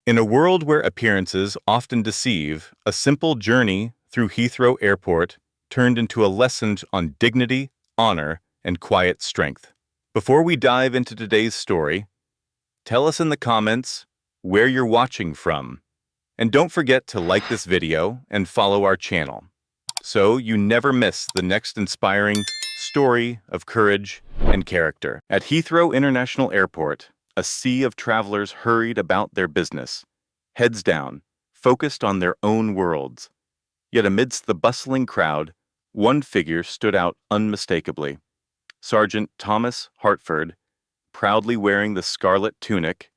In a world where appearances often deceive, a simple journey through Heathrow Airport turned into a lesson on dignity, honor, and quiet strength. Before we dive into today's story, tell us in the comments where you're watching from. And don't forget to like this video and follow our channel, so you never miss the next inspiring story of courage and character. At Heathrow International Airport, a sea of travelers hurried about their business, heads down, focused on their own worlds. Yet amidst the bustling crowd, one figure stood out unmistakably. Sergeant Thomas Hartford, proudly wearing the scarlet tunic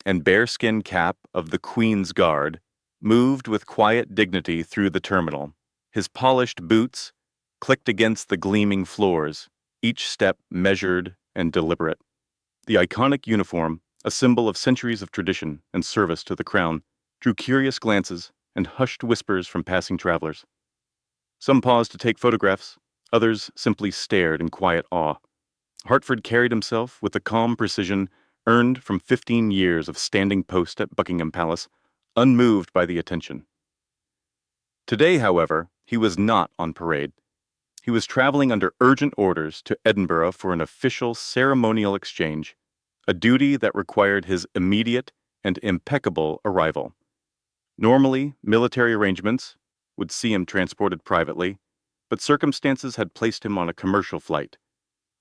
and bearskin cap of the Queen's Guard, moved with quiet dignity through the terminal. His polished boots clicked against the gleaming floors, each step measured and deliberate. The iconic uniform, a symbol of centuries of tradition and service to the crown, drew curious glances and hushed whispers from passing travelers. Some paused to take photographs, others simply stared in quiet awe. Hartford carried himself with the calm precision earned from 15 years of standing post at Buckingham Palace, unmoved by the attention. Today, however, he was not on parade. He was traveling under urgent orders to Edinburgh for an official ceremonial exchange, a duty that required his immediate and impeccable arrival. Normally, military arrangements would see him transported privately, but circumstances had placed him on a commercial flight,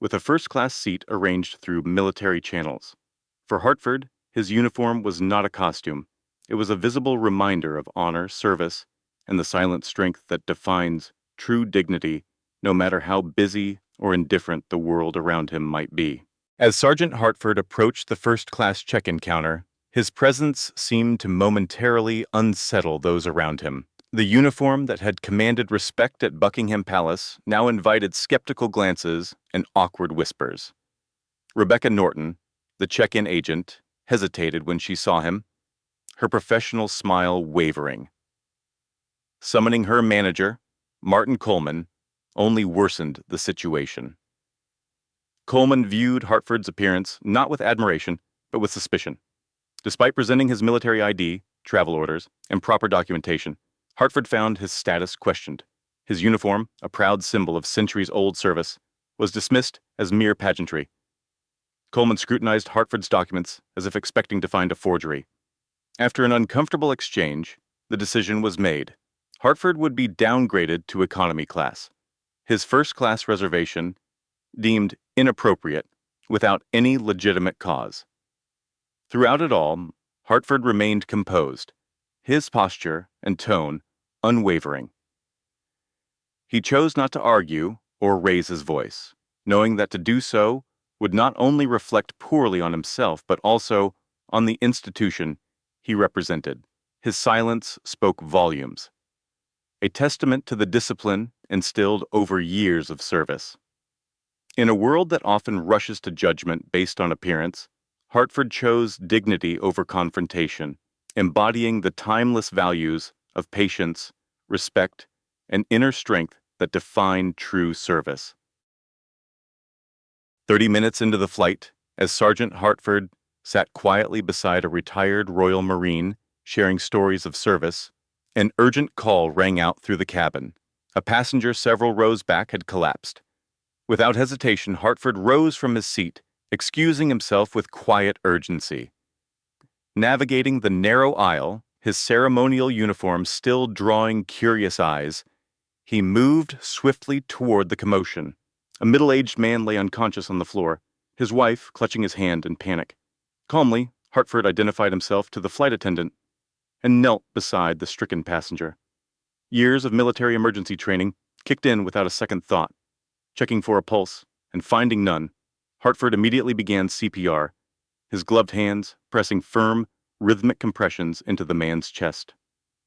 with a first-class seat arranged through military channels. For Hartford, his uniform was not a costume. It was a visible reminder of honor, service, and the silent strength that defines true dignity, no matter how busy or indifferent the world around him might be. As Sergeant Hartford approached the first-class check-in counter, his presence seemed to momentarily unsettle those around him. The uniform that had commanded respect at Buckingham Palace now invited skeptical glances and awkward whispers. Rebecca Norton, the check-in agent, hesitated when she saw him, her professional smile wavering. Summoning her manager, Martin Coleman, only worsened the situation. Coleman viewed Hartford's appearance not with admiration, but with suspicion. Despite presenting his military ID, travel orders, and proper documentation, Hartford found his status questioned. His uniform, a proud symbol of centuries-old service, was dismissed as mere pageantry. Coleman scrutinized Hartford's documents as if expecting to find a forgery. After an uncomfortable exchange, the decision was made. Hartford would be downgraded to economy class, his first-class reservation deemed inappropriate without any legitimate cause. Throughout it all, Hartford remained composed, his posture and tone unwavering. He chose not to argue or raise his voice, knowing that to do so would not only reflect poorly on himself, but also on the institution he represented. His silence spoke volumes, a testament to the discipline instilled over years of service. In a world that often rushes to judgment based on appearance, Hartford chose dignity over confrontation, embodying the timeless values of patience, respect, and inner strength that define true service. 30 minutes into the flight, as Sergeant Hartford sat quietly beside a retired Royal Marine sharing stories of service, an urgent call rang out through the cabin. A passenger several rows back had collapsed. Without hesitation, Hartford rose from his seat, excusing himself with quiet urgency. Navigating the narrow aisle, his ceremonial uniform still drawing curious eyes, he moved swiftly toward the commotion. A middle-aged man lay unconscious on the floor, his wife clutching his hand in panic. Calmly, Hartford identified himself to the flight attendant and knelt beside the stricken passenger. Years of military emergency training kicked in without a second thought. Checking for a pulse and finding none, Hartford immediately began CPR, his gloved hands pressing firm, rhythmic compressions into the man's chest.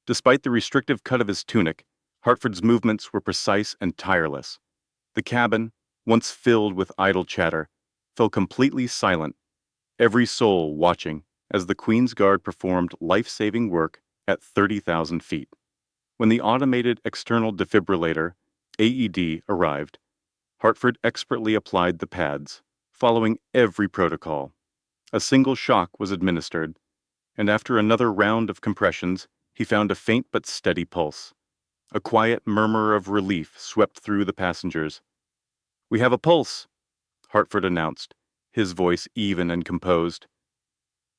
Despite the restrictive cut of his tunic, Hartford's movements were precise and tireless. The cabin, once filled with idle chatter, fell completely silent, every soul watching as the Queen's Guard performed life-saving work at 30,000 feet. When the automated external defibrillator, AED, arrived, Hartford expertly applied the pads, following every protocol. A single shock was administered, and after another round of compressions, he found a faint but steady pulse. A quiet murmur of relief swept through the passengers. "We have a pulse," Hartford announced, his voice even and composed.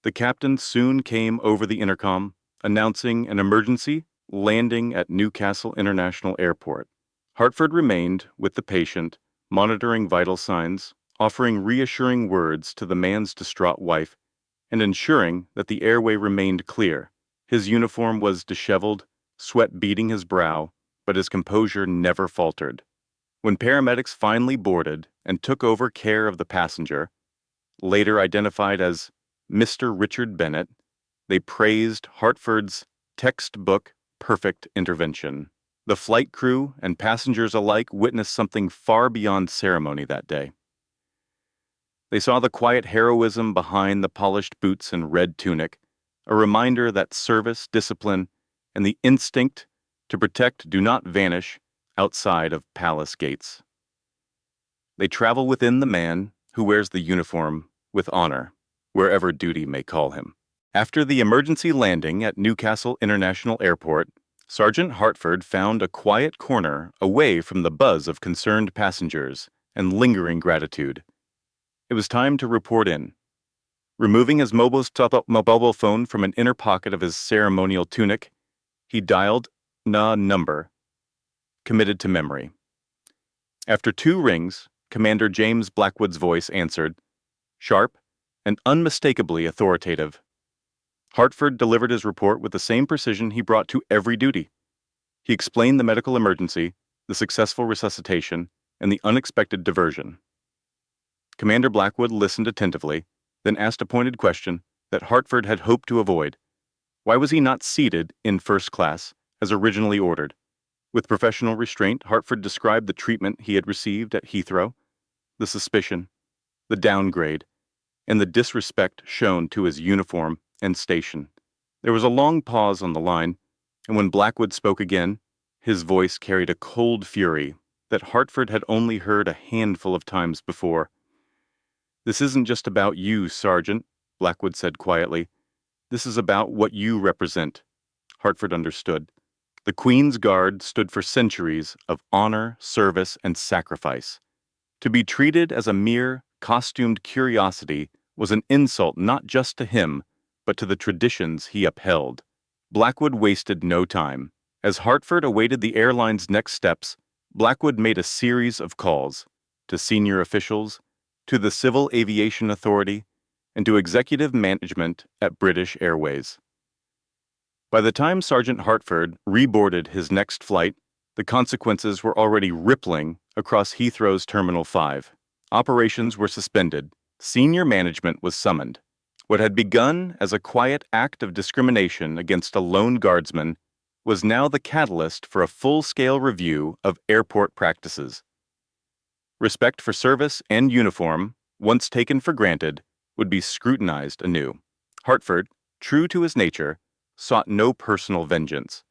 The captain soon came over the intercom, announcing an emergency landing at Newcastle International Airport. Hartford remained with the patient, monitoring vital signs, offering reassuring words to the man's distraught wife, and ensuring that the airway remained clear. His uniform was disheveled, sweat beading his brow, but his composure never faltered. When paramedics finally boarded and took over care of the passenger, later identified as Mr. Richard Bennett, they praised Hartford's textbook perfect intervention. The flight crew and passengers alike witnessed something far beyond ceremony that day. They saw the quiet heroism behind the polished boots and red tunic, a reminder that service, discipline, and the instinct to protect do not vanish outside of palace gates. They travel within the man who wears the uniform with honor, wherever duty may call him. After the emergency landing at Newcastle International Airport, Sergeant Hartford found a quiet corner away from the buzz of concerned passengers and lingering gratitude. It was time to report in. Removing his mobile phone from an inner pocket of his ceremonial tunic, he dialed a number, committed to memory. After 2 rings, Commander James Blackwood's voice answered, sharp and unmistakably authoritative. Hartford delivered his report with the same precision he brought to every duty. He explained the medical emergency, the successful resuscitation, and the unexpected diversion. Commander Blackwood listened attentively, then asked a pointed question that Hartford had hoped to avoid. Why was he not seated in first class, as originally ordered? With professional restraint, Hartford described the treatment he had received at Heathrow, the suspicion, the downgrade, and the disrespect shown to his uniform and station. There was a long pause on the line, and when Blackwood spoke again, his voice carried a cold fury that Hartford had only heard a handful of times before. "This isn't just about you, Sergeant," Blackwood said quietly. "This is about what you represent." Hartford understood. The Queen's Guard stood for centuries of honor, service, and sacrifice. To be treated as a mere costumed curiosity was an insult not just to him, but to the traditions he upheld. Blackwood wasted no time. As Hartford awaited the airline's next steps, Blackwood made a series of calls to senior officials, to the Civil Aviation Authority, and to executive management at British Airways. By the time Sergeant Hartford reboarded his next flight, the consequences were already rippling across Heathrow's Terminal 5. Operations were suspended. Senior management was summoned. What had begun as a quiet act of discrimination against a lone guardsman was now the catalyst for a full-scale review of airport practices. Respect for service and uniform, once taken for granted, would be scrutinized anew. Hartford, true to his nature, sought no personal vengeance.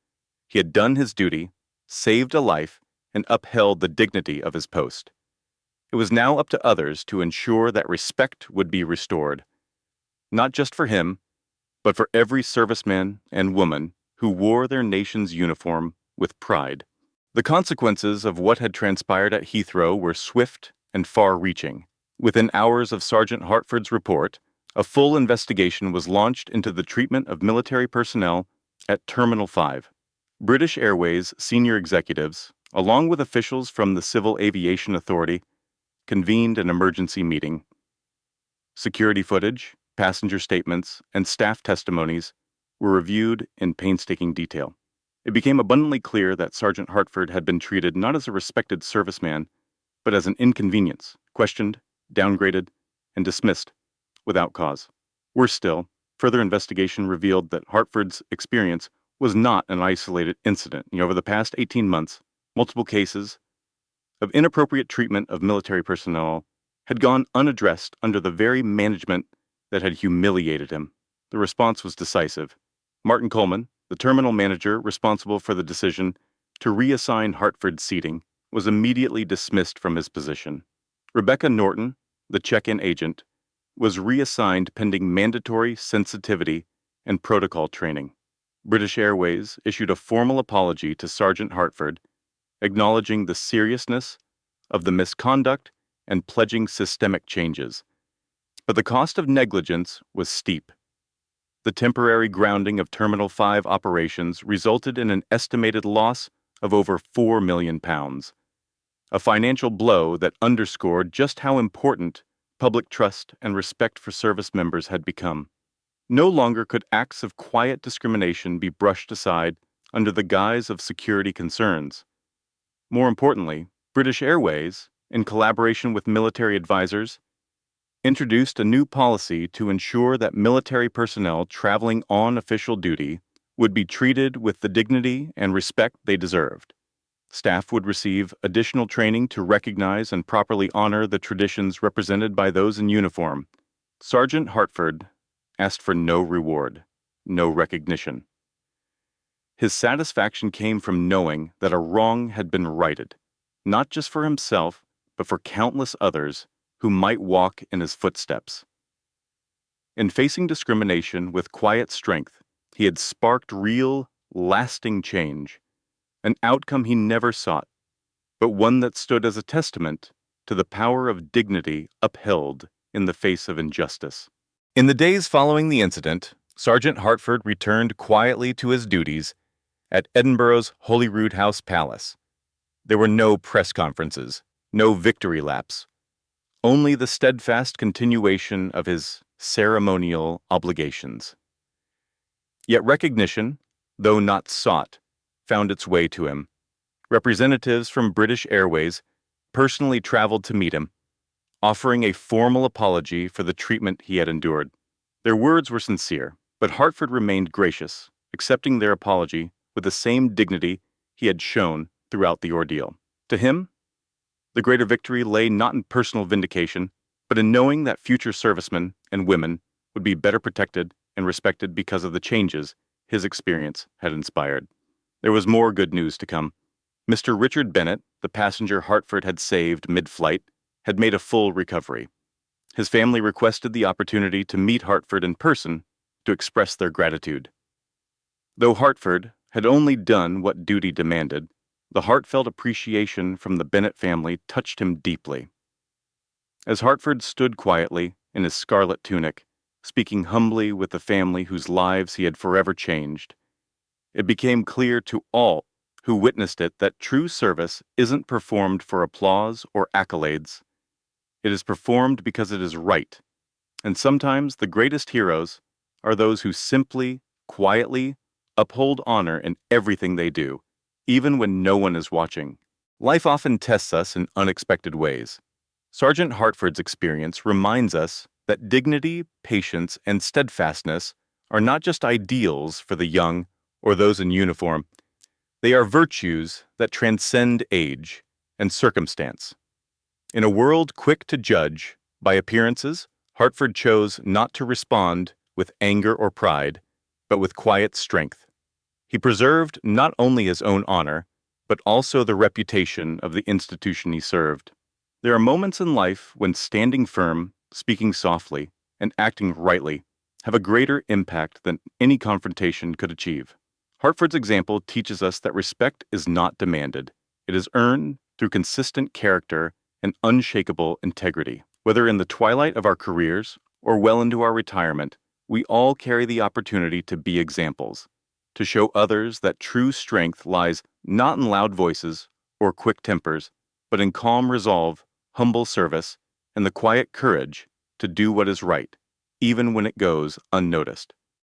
He had done his duty, saved a life, and upheld the dignity of his post. It was now up to others to ensure that respect would be restored, not just for him, but for every serviceman and woman who wore their nation's uniform with pride. The consequences of what had transpired at Heathrow were swift and far-reaching. Within hours of Sergeant Hartford's report, a full investigation was launched into the treatment of military personnel at Terminal 5. British Airways senior executives, along with officials from the Civil Aviation Authority, convened an emergency meeting. Security footage, passenger statements, and staff testimonies were reviewed in painstaking detail. It became abundantly clear that Sergeant Hartford had been treated not as a respected serviceman, but as an inconvenience, questioned, downgraded, and dismissed without cause. Worse still, further investigation revealed that Hartford's experience was not an isolated incident. Over the past 18 months, multiple cases of inappropriate treatment of military personnel had gone unaddressed under the very management that had humiliated him. The response was decisive. Martin Coleman, the terminal manager responsible for the decision to reassign Hartford's seating, was immediately dismissed from his position. Rebecca Norton, the check-in agent, was reassigned pending mandatory sensitivity and protocol training. British Airways issued a formal apology to Sergeant Hartford, acknowledging the seriousness of the misconduct and pledging systemic changes. But the cost of negligence was steep. The temporary grounding of Terminal 5 operations resulted in an estimated loss of over £4 million, a financial blow that underscored just how important public trust and respect for service members had become. No longer could acts of quiet discrimination be brushed aside under the guise of security concerns. More importantly, British Airways, in collaboration with military advisors, introduced a new policy to ensure that military personnel traveling on official duty would be treated with the dignity and respect they deserved. Staff would receive additional training to recognize and properly honor the traditions represented by those in uniform. Sergeant Hartford asked for no reward, no recognition. His satisfaction came from knowing that a wrong had been righted, not just for himself, but for countless others who might walk in his footsteps. In facing discrimination with quiet strength, he had sparked real, lasting change, an outcome he never sought, but one that stood as a testament to the power of dignity upheld in the face of injustice. In the days following the incident, Sergeant Hartford returned quietly to his duties at Edinburgh's Holyrood House Palace. There were no press conferences, no victory laps, only the steadfast continuation of his ceremonial obligations. Yet recognition, though not sought, found its way to him. Representatives from British Airways personally traveled to meet him, offering a formal apology for the treatment he had endured. Their words were sincere, but Hartford remained gracious, accepting their apology with the same dignity he had shown throughout the ordeal. To him, the greater victory lay not in personal vindication, but in knowing that future servicemen and women would be better protected and respected because of the changes his experience had inspired. There was more good news to come. Mr. Richard Bennett, the passenger Hartford had saved mid-flight, had made a full recovery. His family requested the opportunity to meet Hartford in person to express their gratitude. Though Hartford had only done what duty demanded, the heartfelt appreciation from the Bennett family touched him deeply. As Hartford stood quietly in his scarlet tunic, speaking humbly with the family whose lives he had forever changed, it became clear to all who witnessed it that true service isn't performed for applause or accolades. It is performed because it is right, and sometimes the greatest heroes are those who simply, quietly, uphold honor in everything they do, even when no one is watching. Life often tests us in unexpected ways. Sergeant Hartford's experience reminds us that dignity, patience, and steadfastness are not just ideals for the young or those in uniform. They are virtues that transcend age and circumstance. In a world quick to judge by appearances, Hartford chose not to respond with anger or pride, but with quiet strength. He preserved not only his own honor, but also the reputation of the institution he served. There are moments in life when standing firm, speaking softly, and acting rightly have a greater impact than any confrontation could achieve. Hartford's example teaches us that respect is not demanded. It is earned through consistent character and unshakable integrity. Whether in the twilight of our careers or well into our retirement, we all carry the opportunity to be examples, to show others that true strength lies not in loud voices or quick tempers, but in calm resolve, humble service, and the quiet courage to do what is right, even when it goes unnoticed.